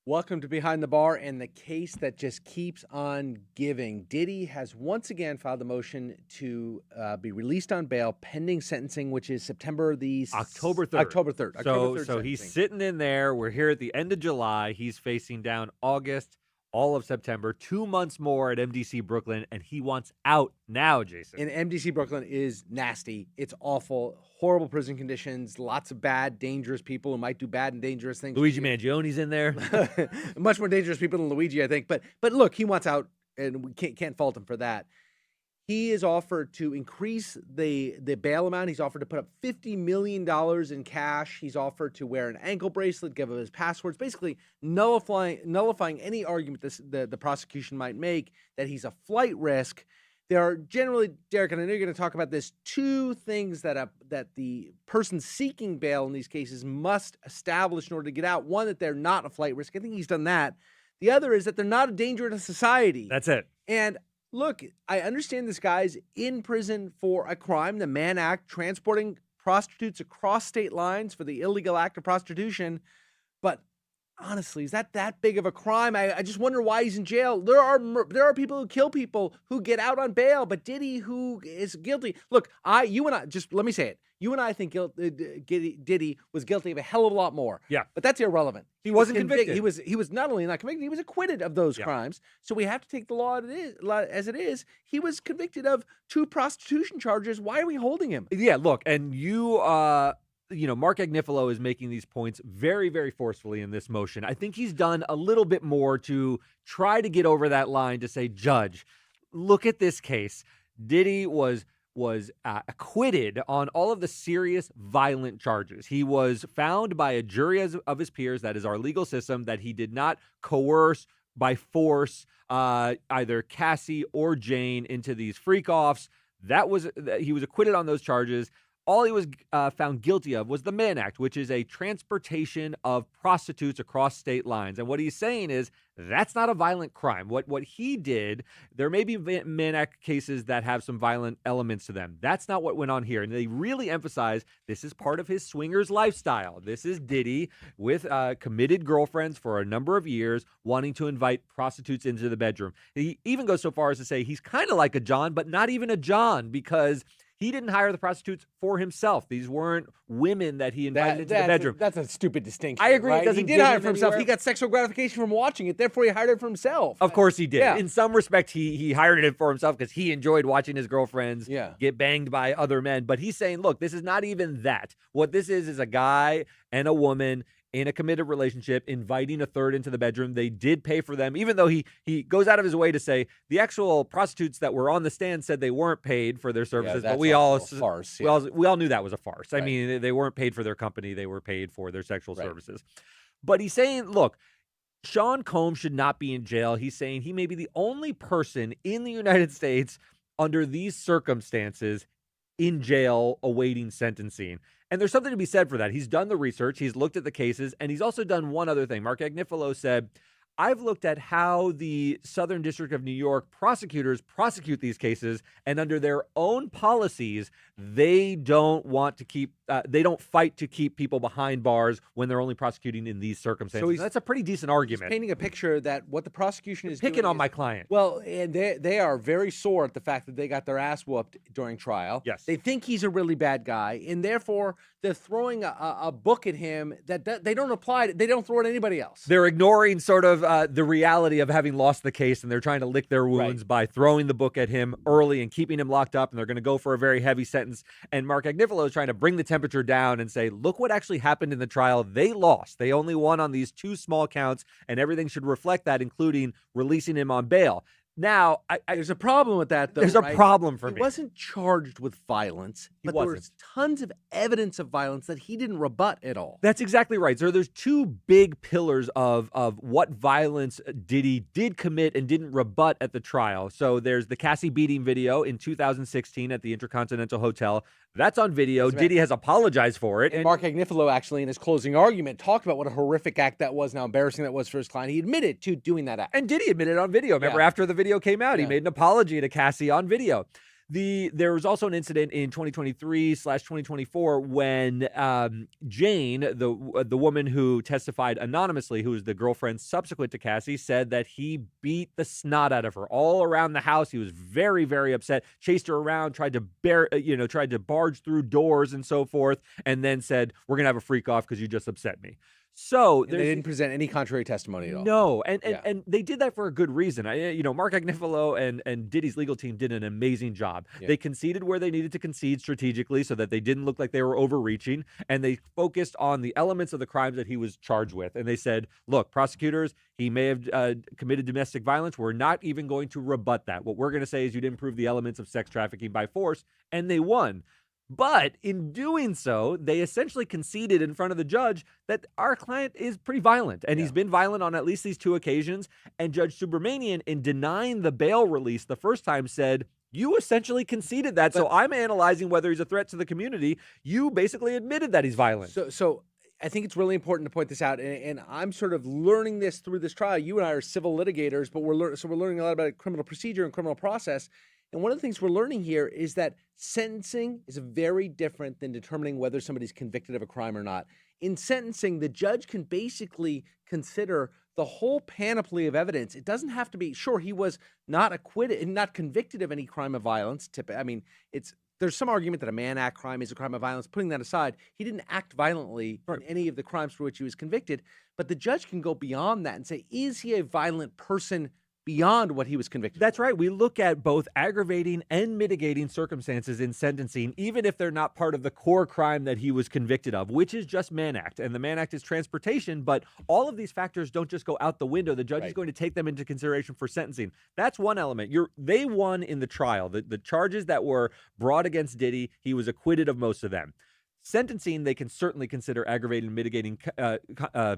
Welcome to Behind the Bar and the case that just keeps on giving. Diddy has once again filed a motion to be released on bail pending sentencing, which is September October 3rd. October 3rd. So he's sitting in there. We're here at the end of July. He's facing down August, all of September, 2 months more at MDC Brooklyn, and he wants out now, Jason. And MDC Brooklyn is nasty. It's awful. Horrible prison conditions. Lots of bad, dangerous people who might do bad and dangerous things. Luigi Mangione's in there. Much more dangerous people than Luigi, I think. But look, he wants out, and we can't fault him for that. He is offered to increase the bail amount. He's offered to put up $50 million in cash. He's offered to wear an ankle bracelet, give up his passwords, basically nullifying any argument the prosecution might make that he's a flight risk. There are generally, Derek, and I know you're going to talk about this, two things that the person seeking bail in these cases must establish in order to get out. One, that they're not a flight risk. I think he's done that. The other is that they're not a danger to society. That's it. And look, I understand this guy's in prison for a crime, the Mann Act, transporting prostitutes across state lines for the illegal act of prostitution. But honestly, is that big of a crime? I just wonder why he's in jail. There are people who kill people who get out on bail, but Diddy, who is guilty. Look, you and I, just let me say it. You and I think Diddy was guilty of a hell of a lot more. Yeah. But that's irrelevant. He wasn't convicted. He was not only not convicted, he was acquitted of those crimes. So we have to take the law as it is. He was convicted of 2 prostitution charges. Why are we holding him? Yeah, look, and Mark Agnifilo is making these points very, very forcefully in this motion. I think he's done a little bit more to try to get over that line to say, Judge, look at this case. Diddy was acquitted on all of the serious violent charges. He was found by a jury of his peers, that is our legal system, that he did not coerce by force either Cassie or Jane into these freak-offs. He was acquitted on those charges. All he was found guilty of was the Mann Act, which is a transportation of prostitutes across state lines. And what he's saying is that's not a violent crime. What he did, there may be Mann Act cases that have some violent elements to them. That's not what went on here. And they really emphasize this is part of his swingers lifestyle. This is Diddy with committed girlfriends for a number of years, wanting to invite prostitutes into the bedroom. He even goes so far as to say he's kind of like a John, but not even a John, because he didn't hire the prostitutes for himself. These weren't women that he invited into the bedroom. That's a stupid distinction. I agree. Right? It doesn't he did hire it for himself. He got sexual gratification from watching it. Therefore, he hired it for himself. Of course he did. Yeah. In some respect, he hired it for himself because he enjoyed watching his girlfriends get banged by other men. But he's saying, look, this is not even that. What this is a guy and a woman in a committed relationship, inviting a third into the bedroom. They did pay for them, even though he goes out of his way to say the actual prostitutes that were on the stand said they weren't paid for their services. But we all farce. We all knew that was a farce. I mean, they weren't paid for their company; they were paid for their sexual services. But he's saying, look, Sean Combs should not be in jail. He's saying he may be the only person in the United States under these circumstances in jail awaiting sentencing. And there's something to be said for that. He's done the research, he's looked at the cases, and he's also done one other thing. Mark Agnifilo said, I've looked at how the Southern District of New York prosecutors prosecute these cases, and under their own policies, they don't fight to keep people behind bars when they're only prosecuting in these circumstances. So that's a pretty decent argument. He's painting a picture that what the prosecution is picking on my client. Well, and they are very sore at the fact that they got their ass whooped during trial. Yes. They think he's a really bad guy, and therefore they're throwing a book at him that they don't apply. They don't throw at anybody else. They're ignoring sort of the reality of having lost the case, and they're trying to lick their wounds by throwing the book at him early and keeping him locked up, and they're going to go for a very heavy sentence. And Mark Agnifilo is trying to bring the temperature down and say, look what actually happened in the trial. They lost. They only won on these 2 small counts, and everything should reflect that, including releasing him on bail. Now, there's a problem with that, though. There's a problem for me. He wasn't charged with violence, but there was tons of evidence of violence that he didn't rebut at all. That's exactly right. So there's 2 big pillars of what violence Diddy did commit and didn't rebut at the trial. So there's the Cassie beating video in 2016 at the Intercontinental Hotel. That's on video. Diddy has apologized for it. And Mark Agnifilo, actually, in his closing argument, talked about what a horrific act that was, how embarrassing that was for his client. He admitted to doing that act. And Diddy admitted on video. Remember, after the video came out, he made an apology to Cassie on video. There was also an incident in 2023/2024 when Jane, the woman who testified anonymously, who was the girlfriend subsequent to Cassie, said that he beat the snot out of her all around the house. He was very, very upset, chased her around, tried to barge through doors and so forth, and then said, "We're gonna have a freak off because you just upset me." So they didn't present any contrary testimony at all. No, and they did that for a good reason. Mark Agnifilo and Diddy's legal team did an amazing job. Yeah. They conceded where they needed to concede strategically so that they didn't look like they were overreaching, and they focused on the elements of the crimes that he was charged with. And they said, look, prosecutors, he may have committed domestic violence. We're not even going to rebut that. What we're going to say is you didn't prove the elements of sex trafficking by force, and they won. But in doing so, they essentially conceded in front of the judge that our client is pretty violent, and he's been violent on at least these 2 occasions. And Judge Subramanian, in denying the bail release the first time, said, you essentially conceded that, so I'm analyzing whether he's a threat to the community. You basically admitted that he's violent. So I think it's really important to point this out, and I'm sort of learning this through this trial. You and I are civil litigators, but we're learning a lot about criminal procedure and criminal process. And one of the things we're learning here is that sentencing is very different than determining whether somebody's convicted of a crime or not. In sentencing, the judge can basically consider the whole panoply of evidence. It doesn't have to be, sure, he was not acquitted and not convicted of any crime of violence. I mean, there's some argument that a Mann Act crime is a crime of violence. Putting that aside, he didn't act violently in any of the crimes for which he was convicted. But the judge can go beyond that and say, is he a violent person beyond what he was convicted That's for? right. We look at both aggravating and mitigating circumstances in sentencing, even if they're not part of the core crime that he was convicted of, which is just Mann Act. And the Mann Act is transportation, but all of these factors don't just go out the window. The judge is going to take them into consideration for sentencing. That's one element. They won in the trial. The charges that were brought against Diddy, he was acquitted of most of them. Sentencing, they can certainly consider aggravating and mitigating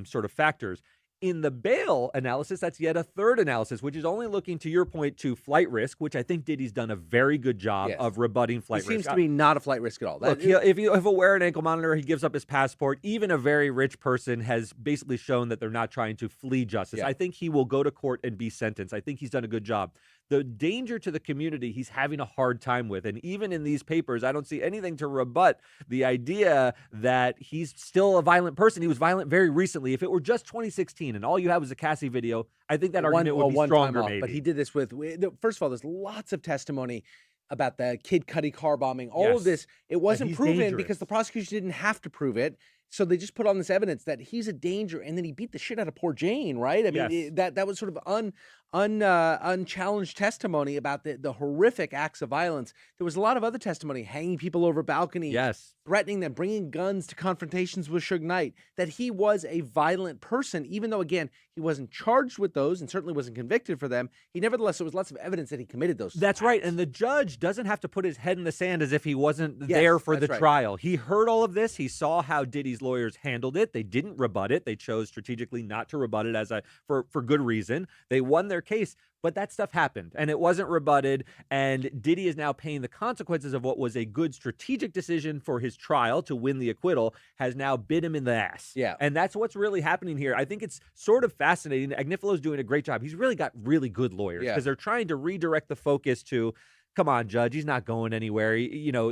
sort of factors. In the bail analysis, that's yet a third analysis, which is only looking, to your point, to flight risk, which I think Diddy's done a very good job of rebutting flight risk. He seems to be not a flight risk at all. Look, if he'll wear an ankle monitor, he gives up his passport. Even a very rich person has basically shown that they're not trying to flee justice. I think he will go to court and be sentenced. I think he's done a good job. The danger to the community he's having a hard time with. And even in these papers, I don't see anything to rebut the idea that he's still a violent person. He was violent very recently. If it were just 2016 and all you had was a Cassie video, I think that argument would be stronger maybe. But he did this first of all, there's lots of testimony about the Kid Cudi car bombing. All of this, it wasn't proven because the prosecution didn't have to prove it. So they just put on this evidence that he's a danger, and then he beat the shit out of poor Jane, right? I mean, that was sort of unchallenged testimony about the horrific acts of violence. There was a lot of other testimony, hanging people over balconies, threatening them, bringing guns to confrontations with Suge Knight, that he was a violent person, even though, again, he wasn't charged with those and certainly wasn't convicted for them. Nevertheless, there was lots of evidence that he committed those That's acts. right, and the judge doesn't have to put his head in the sand as if he wasn't there for the trial. He heard all of this. He saw how Diddy's lawyers handled it. They didn't rebut it. They chose strategically not to rebut it for good reason. They won their case, but that stuff happened, and it wasn't rebutted, and Diddy is now paying the consequences of what was a good strategic decision for his trial to win the acquittal, has now bit him in the ass. And that's what's really happening here. I think it's sort of fascinating. Agnifilo's doing a great job. He's really got really good lawyers because they're trying to redirect the focus to, come on, Judge, he's not going anywhere.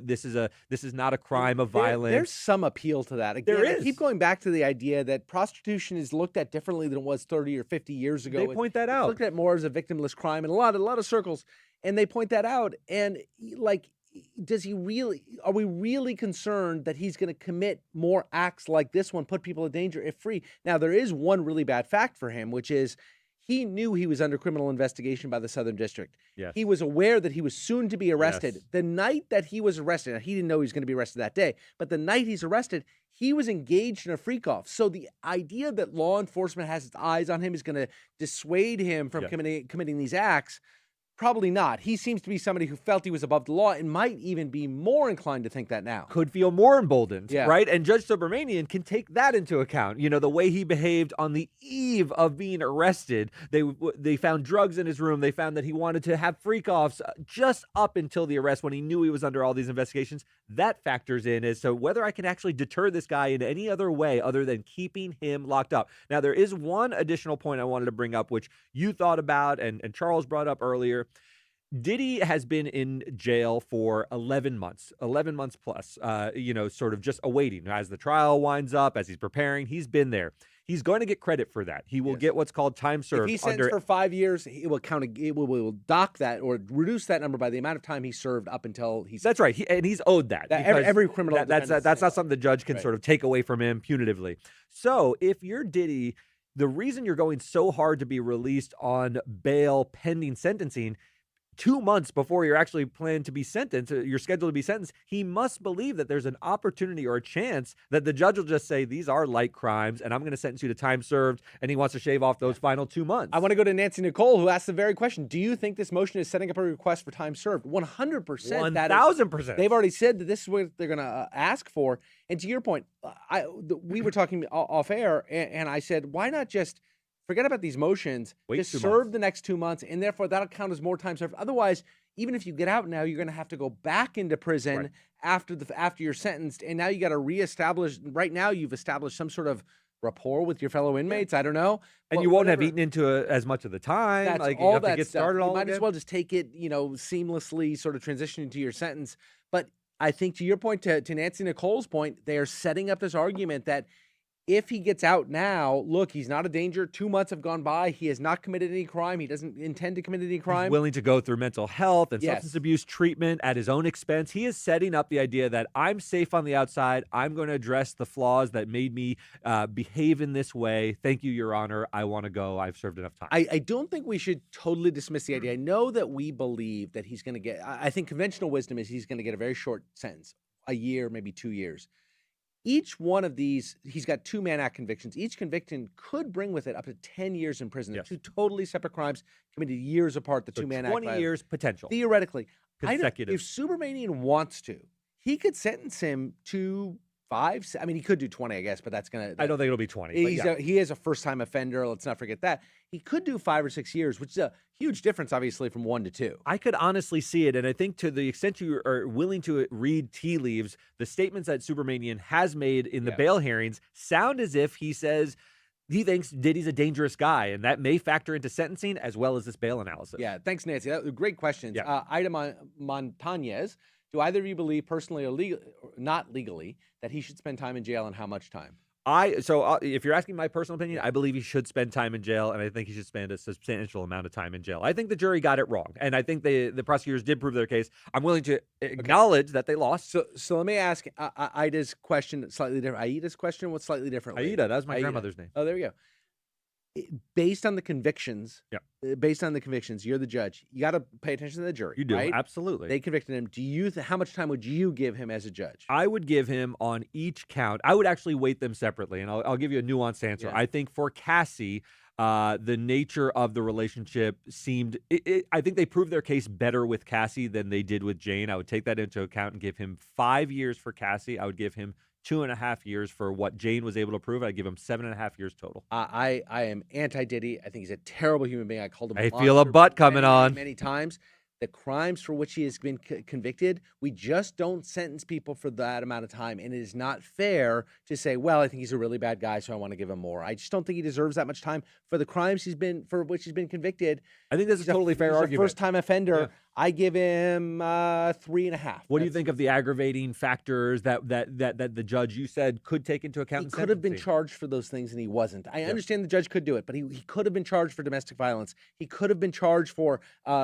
This is not a crime of violence. There's some appeal to that. Again, I keep going back to the idea that prostitution is looked at differently than it was 30 or 50 years ago. They point that out. It's looked at more as a victimless crime in a lot of circles, and they point that out. And like, are we really concerned that he's going to commit more acts like this one, put people in danger if free? Now, there is one really bad fact for him, which is he knew he was under criminal investigation by the Southern District. He was aware that he was soon to be arrested. The night that he was arrested, now, he didn't know he was going to be arrested that day, but the night he's arrested, he was engaged in a freak-off. So the idea that law enforcement has its eyes on him is going to dissuade him from committing these acts, probably not. He seems to be somebody who felt he was above the law and might even be more inclined to think that now. Could feel more emboldened, right? And Judge Subramanian can take that into account. The way he behaved on the eve of being arrested. They found drugs in his room. They found that he wanted to have freak-offs just up until the arrest when he knew he was under all these investigations. That factors in as to whether I can actually deter this guy in any other way other than keeping him locked up. Now, there is one additional point I wanted to bring up, which you thought about and Charles brought up earlier. Diddy has been in jail for 11 months plus, sort of just awaiting as the trial winds up, as he's preparing. He's been there. He's going to get credit for that. He will Yes. get what's called time If served. he's sentenced for 5 years, it will will dock that or reduce that number by the amount of time he served up until he's. That's right. And he's owed that. Every criminal. That's not something the judge can Right. sort of take away from him punitively. So if you're Diddy, the reason you're going so hard to be released on bail pending sentencing 2 months before you're actually planned to be sentenced, you're scheduled to be sentenced, he must believe that there's an opportunity or a chance that the judge will just say, these are light crimes, and I'm going to sentence you to time served, and he wants to shave off those final 2 months. I want to go to Nancy Nicole, who asked the very question. Do you think this motion is setting up a request for time served? 100%. 1,000%. They've already said that this is what they're going to ask for. And to your point, we were talking off air, and I said, why not just forget about these motions, just serve the next 2 months, and therefore that'll count as more time served. Otherwise, even if you get out now, you're going to have to go back into prison after you're sentenced, and now you got to reestablish. Right now, you've established some sort of rapport with your fellow inmates. I don't know, and you won't have eaten into as much of the time. That's like all you have that to get stuff. started. You might as well just take it, seamlessly, sort of transition into your sentence. But I think to your point, to Nancy Nicole's point, they are setting up this argument that if he gets out now, look, he's not a danger. 2 months have gone by. He has not committed any crime. He doesn't intend to commit any crime. He's willing to go through mental health and substance abuse treatment at his own expense. He is setting up the idea that I'm safe on the outside. I'm going to address the flaws that made me behave in this way. Thank you, Your Honor. I want to go. I've served enough time. I don't think we should totally dismiss the idea. I know that we believe that he's going to get, I think conventional wisdom is he's going to get a very short sentence, a year, maybe 2 years. Each one of these, he's got 2 Mann Act convictions. Each conviction could bring with it up to 10 years in prison. Yes. They're 2 totally separate crimes committed years apart, the 2 Mann Act. 20 years potential. Theoretically. Consecutive. If Supermanian wants to, he could sentence him to 5. I mean, he could do 20, I guess, but that's going to. I don't think it'll be 20. He is a first-time offender. Let's not forget that. He could do 5 or 6 years, which is a huge difference, obviously, from 1 to 2. I could honestly see it, and I think to the extent you are willing to read tea leaves, the statements that Supermanian has made in the bail hearings sound as if he says he thinks Diddy's a dangerous guy, and that may factor into sentencing as well as this bail analysis. Yeah, thanks, Nancy. That was great questions. Yeah. Ida Montañez, do either of you believe personally or not legally that he should spend time in jail, and how much time? If you're asking my personal opinion, I believe he should spend time in jail, and I think he should spend a substantial amount of time in jail. I think the jury got it wrong, and I think the prosecutors did prove their case. I'm willing to acknowledge that they lost. So let me ask Ida's question slightly different. Aida's question was slightly different. Aida, that was my grandmother's name. Oh, there we go. Based on the convictions, you're the judge. You got to pay attention to the jury. You do, right? absolutely. They convicted him. Do you? How much time would you give him as a judge? I would give him on each count. I would actually weight them separately, and I'll give you a nuanced answer. Yeah. I think for Cassie, the nature of the relationship seemed. I think they proved their case better with Cassie than they did with Jane. I would take that into account and give him 5 years for Cassie. I would give him 2.5 years for what Jane was able to prove. I'd give him 7.5 years total. I am anti-Diddy. I think he's a terrible human being. I called him. I feel a butt coming on many times. The crimes for which he has been convicted, we just don't sentence people for that amount of time, and it is not fair to say, "Well, I think he's a really bad guy, so I want to give him more." I just don't think he deserves that much time for the crimes for which he's been convicted. I think that's a totally fair argument. First-time offender. Yeah. I give him 3.5. What do you think of the aggravating factors that the judge, you said, could take into account? He could have been charged for those things, and he wasn't. I understand the judge could do it, but he could have been charged for domestic violence. He could have been charged for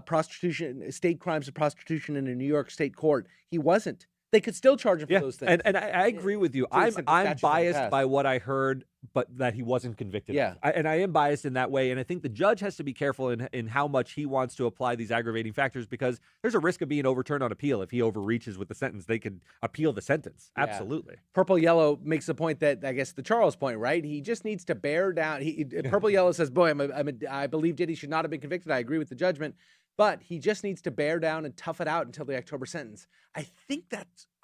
prostitution, state crimes of prostitution in a New York state court. He wasn't. They could still charge him for those things. And I agree with you. I'm biased by what I heard, but that he wasn't convicted. Yeah. And I am biased in that way. And I think the judge has to be careful in how much he wants to apply these aggravating factors, because there's a risk of being overturned on appeal. If he overreaches with the sentence, they could appeal the sentence. Yeah. Absolutely. Purple Yellow makes the point that, I guess, the Charles point, right? He just needs to bear down. Purple Yellow says, boy, I believe Diddy should not have been convicted. I agree with the judgment. But he just needs to bear down and tough it out until the October sentence. I think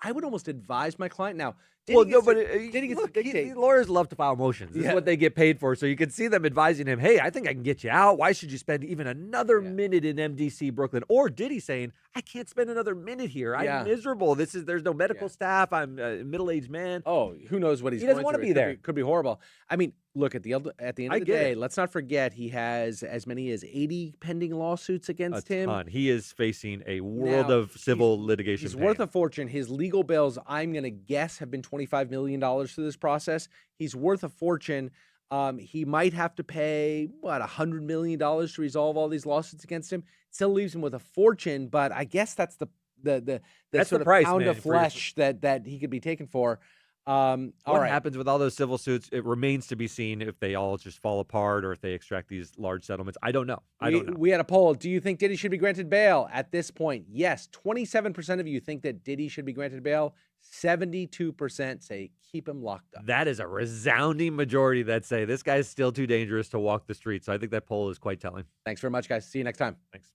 I would almost advise my client. Now, Well, no, gets but to- Diddy gets to dictate. lawyers love to file motions. This is what they get paid for. So you can see them advising him, hey, I think I can get you out. Why should you spend even another minute in MDC Brooklyn? Or Diddy saying, I can't spend another minute here. I'm miserable. There's no medical staff. I'm a middle-aged man. Oh, who knows what he's He going doesn't want to through. be there. Could be horrible. I mean, look, at the end of the day, let's not forget he has as many as 80 pending lawsuits against him. Ton. He is facing a world of civil litigation. He's worth a fortune. His legal bills, I'm going to guess, have been $25 million through this process. He's worth a fortune. He might have to pay, $100 million to resolve all these lawsuits against him. Still leaves him with a fortune, but I guess that's the sort of price, pound man, of flesh that he could be taken for. What happens with all those civil suits? It remains to be seen if they all just fall apart or if they extract these large settlements. I don't know. We had a poll. Do you think Diddy should be granted bail? At this point, yes. 27% of you think that Diddy should be granted bail. 72% say keep him locked up. That is a resounding majority that say this guy's still too dangerous to walk the streets. So I think that poll is quite telling. Thanks very much, guys. See you next time. Thanks.